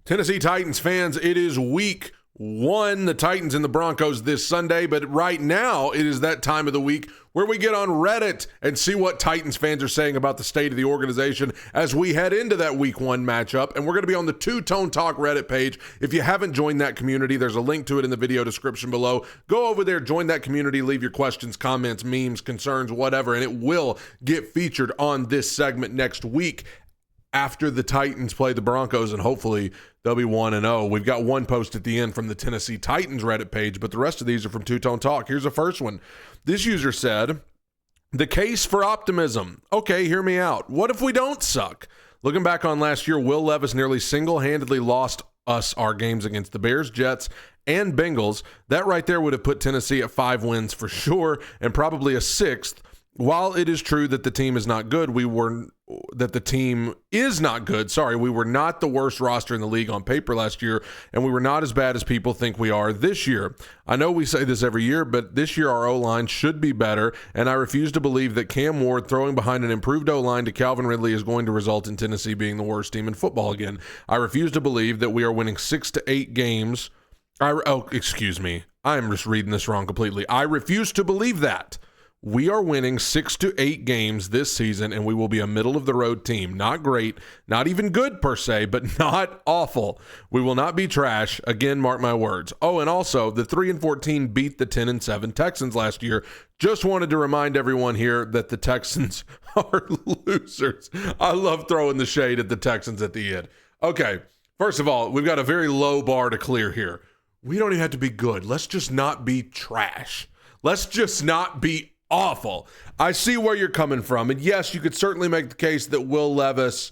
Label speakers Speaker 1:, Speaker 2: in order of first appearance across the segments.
Speaker 1: Tennessee Titans fans, it is week one. The Titans and the Broncos this Sunday, but right now it is that time of the week where we get on Reddit and see what Titans fans are saying about the state of the organization as we head into that week one matchup. And we're going to be on the Two Tone Talk Reddit page. If you haven't joined that community, there's a link to it in the video description below. Go over there, join that community, leave your questions, comments, memes, concerns, whatever, and it will get featured on this segment next week after the Titans play the Broncos, and hopefully they'll be 1-0. We've got one post at the end from the Tennessee Titans Reddit page, but the rest of these are from Two Tone Talk. Here's the first one. This user said, the case for optimism. Okay, hear me out. What if we don't suck? Looking back on last year, Will Levis nearly single-handedly lost us our games against the Bears, Jets, and Bengals. That right there would have put Tennessee at 5 wins for sure, and probably a 6th. While it is true that the team is not good, we were not the worst roster in the league on paper last year, and we were not as bad as people think we are this year. I know we say this every year, but this year our O-line should be better, and I refuse to believe that Cam Ward throwing behind an improved O-line to Calvin Ridley is going to result in Tennessee being the worst team in football again. I refuse to believe that we are winning 6 to 8 games. Excuse me. I am just reading this wrong completely. I refuse to believe that. We are winning 6 to 8 games this season, and we will be a middle-of-the-road team. Not great, not even good per se, but not awful. We will not be trash. Again, mark my words. Oh, and also, the 3-14 beat the 10-7 Texans last year. Just wanted to remind everyone here that the Texans are losers. I love throwing the shade at the Texans at the end. Okay, first of all, we've got a very low bar to clear here. We don't even have to be good. Let's just not be trash. Let's just not be awful. I see where you're coming from. And yes, you could certainly make the case that Will Levis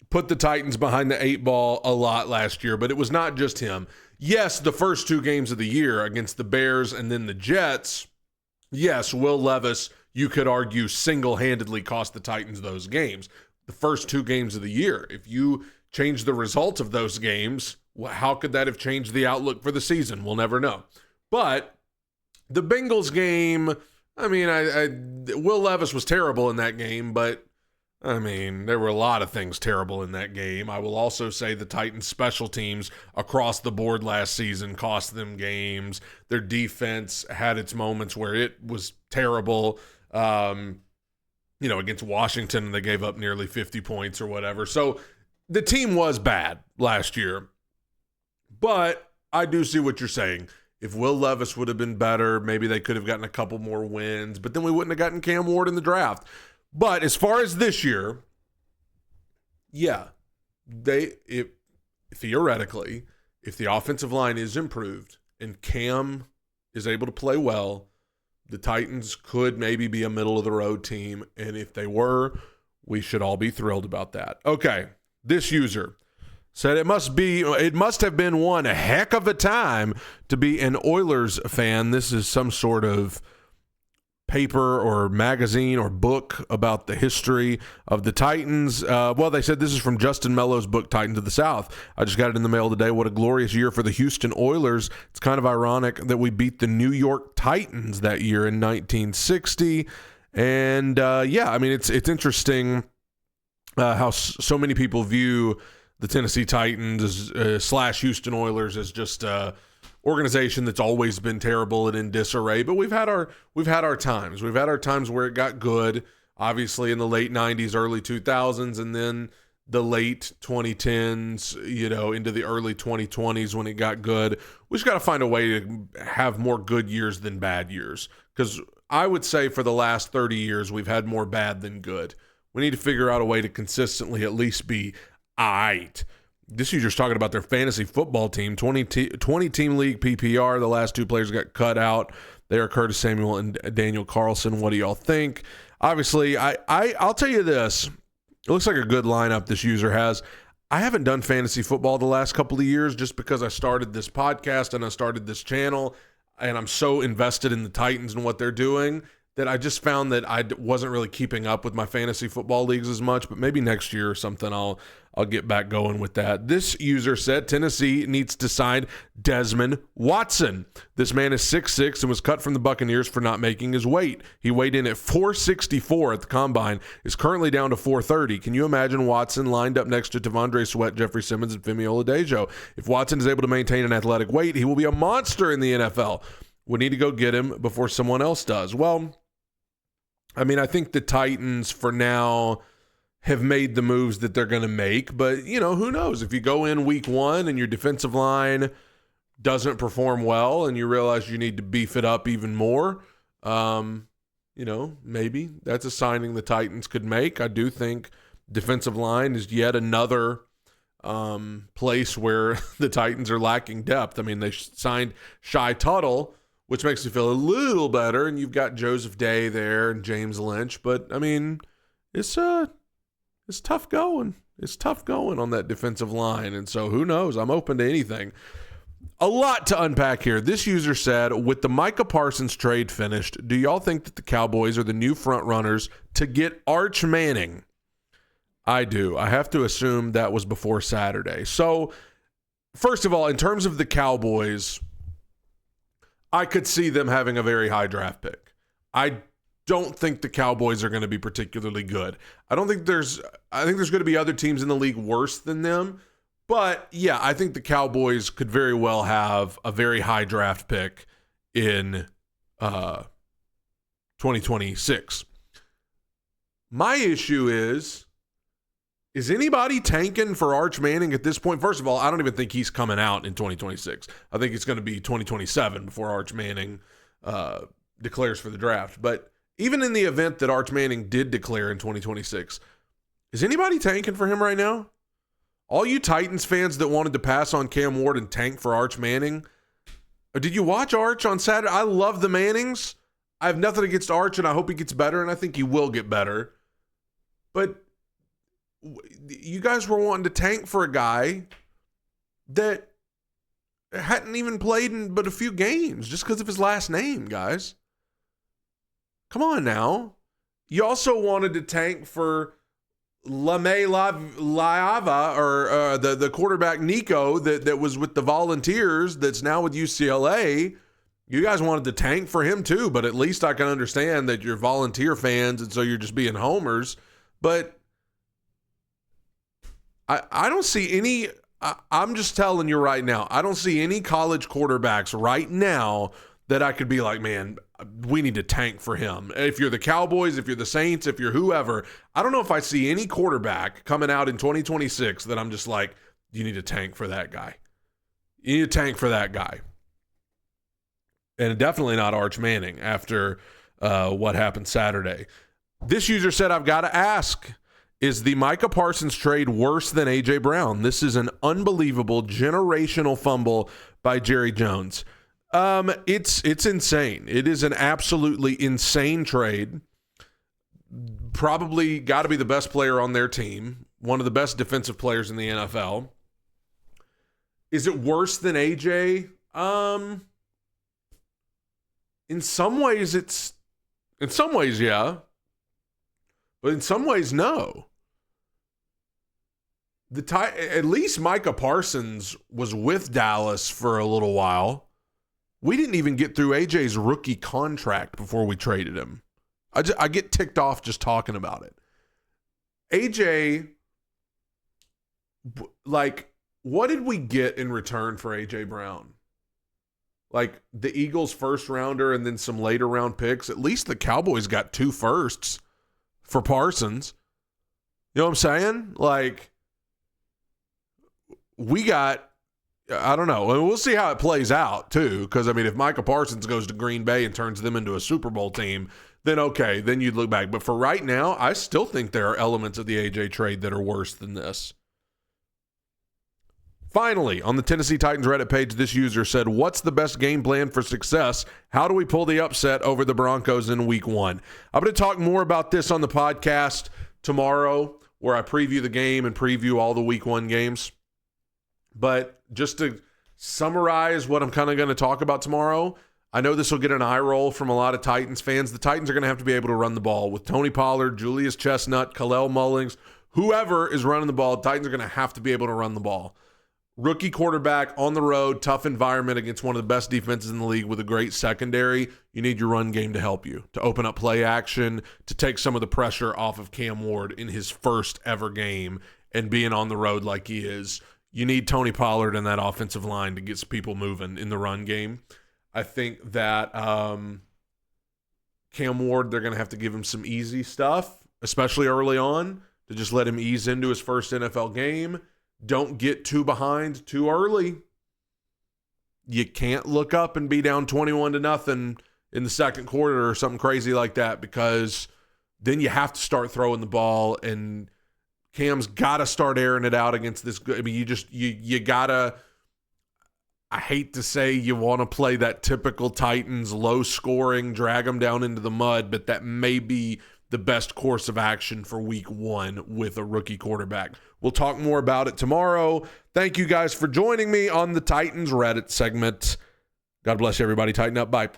Speaker 1: put the Titans behind the 8 ball a lot last year, but it was not just him. Yes, the first 2 games of the year against the Bears and then the Jets, yes, Will Levis, you could argue, single-handedly cost the Titans those games. The first 2 games of the year. If you change the results of those games, how could that have changed the outlook for the season? We'll never know. But the Bengals game, I mean, Will Levis was terrible in that game, but, I mean, there were a lot of things terrible in that game. I will also say the Titans' special teams across the board last season cost them games. Their defense had its moments where it was terrible. Against Washington, they gave up nearly 50 points or whatever. So the team was bad last year. But I do see what you're saying. If Will Levis would have been better, maybe they could have gotten a couple more wins, but then we wouldn't have gotten Cam Ward in the draft. But as far as this year, yeah, theoretically, if the offensive line is improved and Cam is able to play well, the Titans could maybe be a middle-of-the-road team, and if they were, we should all be thrilled about that. Okay, this user said it must have been one heck of a time to be an Oilers fan. This is some sort of paper or magazine or book about the history of the Titans. They said this is from Justin Mellow's book, Titans of the South. I just got it in the mail today. What a glorious year for the Houston Oilers. It's kind of ironic that we beat the New York Titans that year in 1960. And it's interesting how so many people view the Tennessee Titans / Houston Oilers as just a organization that's always been terrible and in disarray. But we've had our times. We've had our times where it got good, obviously in the late 90s, early 2000s, and then the late 2010s, into the early 2020s when it got good. We just got to find a way to have more good years than bad years. Because I would say for the last 30 years, we've had more bad than good. We need to figure out a way to consistently at least be aight. This user's talking about their fantasy football team, 20-team league PPR. The last 2 players got cut out. They are Curtis Samuel and Daniel Carlson. What do y'all think? Obviously, I'll tell you this. It looks like a good lineup this user has. I haven't done fantasy football the last couple of years just because I started this podcast and I started this channel, and I'm so invested in the Titans and what they're doing that I just found that I wasn't really keeping up with my fantasy football leagues as much. But maybe next year or something, I'll I'll get back going with that. This user said Tennessee needs to sign Desmond Watson. This man is 6'6" and was cut from the Buccaneers for not making his weight. He weighed in at 464 at the combine, is currently down to 430. Can you imagine Watson lined up next to Tavondre Sweat, Jeffrey Simmons, and Femi Oladejo? If Watson is able to maintain an athletic weight, he will be a monster in the NFL. We need to go get him before someone else does. Well, I mean, I think the Titans for now have made the moves that they're going to make, but, who knows? If you go in week one and your defensive line doesn't perform well and you realize you need to beef it up even more, maybe that's a signing the Titans could make. I do think defensive line is yet another place where the Titans are lacking depth. I mean, they signed Shy Tuttle, which makes me feel a little better, and you've got Joseph Day there and James Lynch, but I mean, it's tough going. It's tough going on that defensive line, and so who knows? I'm open to anything. A lot to unpack here. This user said, with the Micah Parsons trade finished, do y'all think that the Cowboys are the new front runners to get Arch Manning? I do. I have to assume that was before Saturday. So, first of all, in terms of the Cowboys, I could see them having a very high draft pick. I don't think the Cowboys are going to be particularly good. I think there's going to be other teams in the league worse than them. But yeah, I think the Cowboys could very well have a very high draft pick in 2026. My issue is anybody tanking for Arch Manning at this point? First of all, I don't even think he's coming out in 2026. I think it's going to be 2027 before Arch Manning declares for the draft. But even in the event that Arch Manning did declare in 2026, is anybody tanking for him right now? All you Titans fans that wanted to pass on Cam Ward and tank for Arch Manning, did you watch Arch on Saturday? I love the Mannings. I have nothing against Arch, and I hope he gets better, and I think he will get better. But you guys were wanting to tank for a guy that hadn't even played in but a few games just because of his last name, guys. Come on now. You also wanted to tank for Lame Laiava, or the quarterback Nico that was with the Volunteers that's now with UCLA. You guys wanted to tank for him too, but at least I can understand that you're Volunteer fans and so you're just being homers. But I don't see any – I'm just telling you right now, I don't see any college quarterbacks right now that I could be like, man, we need to tank for him. If you're the Cowboys, if you're the Saints, if you're whoever, I don't know if I see any quarterback coming out in 2026 that I'm just like, you need to tank for that guy. You need to tank for that guy. And definitely not Arch Manning after what happened Saturday. This user said, I've got to ask, is the Micah Parsons trade worse than A.J. Brown? This is an unbelievable generational fumble by Jerry Jones. It's insane. It is an absolutely insane trade. Probably got to be the best player on their team. One of the best defensive players in the NFL. Is it worse than A.J.? In some ways, yeah. But in some ways, no. At least Micah Parsons was with Dallas for a little while. We didn't even get through AJ's rookie contract before we traded him. I get ticked off just talking about it. AJ, like, what did we get in return for AJ Brown? Like the Eagles' first rounder and then some later round picks. At least the Cowboys got 2 firsts for Parsons. You know what I'm saying? Like, we got, I don't know. We'll see how it plays out, too. Because, I mean, if Micah Parsons goes to Green Bay and turns them into a Super Bowl team, then okay, then you'd look back. But for right now, I still think there are elements of the AJ trade that are worse than this. Finally, on the Tennessee Titans Reddit page, this user said, what's the best game plan for success? How do we pull the upset over the Broncos in week 1? I'm going to talk more about this on the podcast tomorrow, where I preview the game and preview all the week 1 games. But just to summarize what I'm kind of going to talk about tomorrow, I know this will get an eye roll from a lot of Titans fans. The Titans are going to have to be able to run the ball with Tony Pollard, Julius Chestnut, Khalil Mullings, whoever is running the ball, Titans are going to have to be able to run the ball. Rookie quarterback on the road, tough environment against one of the best defenses in the league with a great secondary. You need your run game to help you, to open up play action, to take some of the pressure off of Cam Ward in his first ever game and being on the road like he is. You need Tony Pollard in that offensive line to get some people moving in the run game. I think that Cam Ward, they're going to have to give him some easy stuff, especially early on, to just let him ease into his first NFL game. Don't get too behind too early. You can't look up and be down 21-0 in the second quarter or something crazy like that, because then you have to start throwing the ball, and Cam's got to start airing it out against this. I mean, you got to, I hate to say you want to play that typical Titans low scoring, drag them down into the mud, but that may be the best course of action for week 1 with a rookie quarterback. We'll talk more about it tomorrow. Thank you guys for joining me on the Titans Reddit segment. God bless you, everybody. Tighten up. Bye.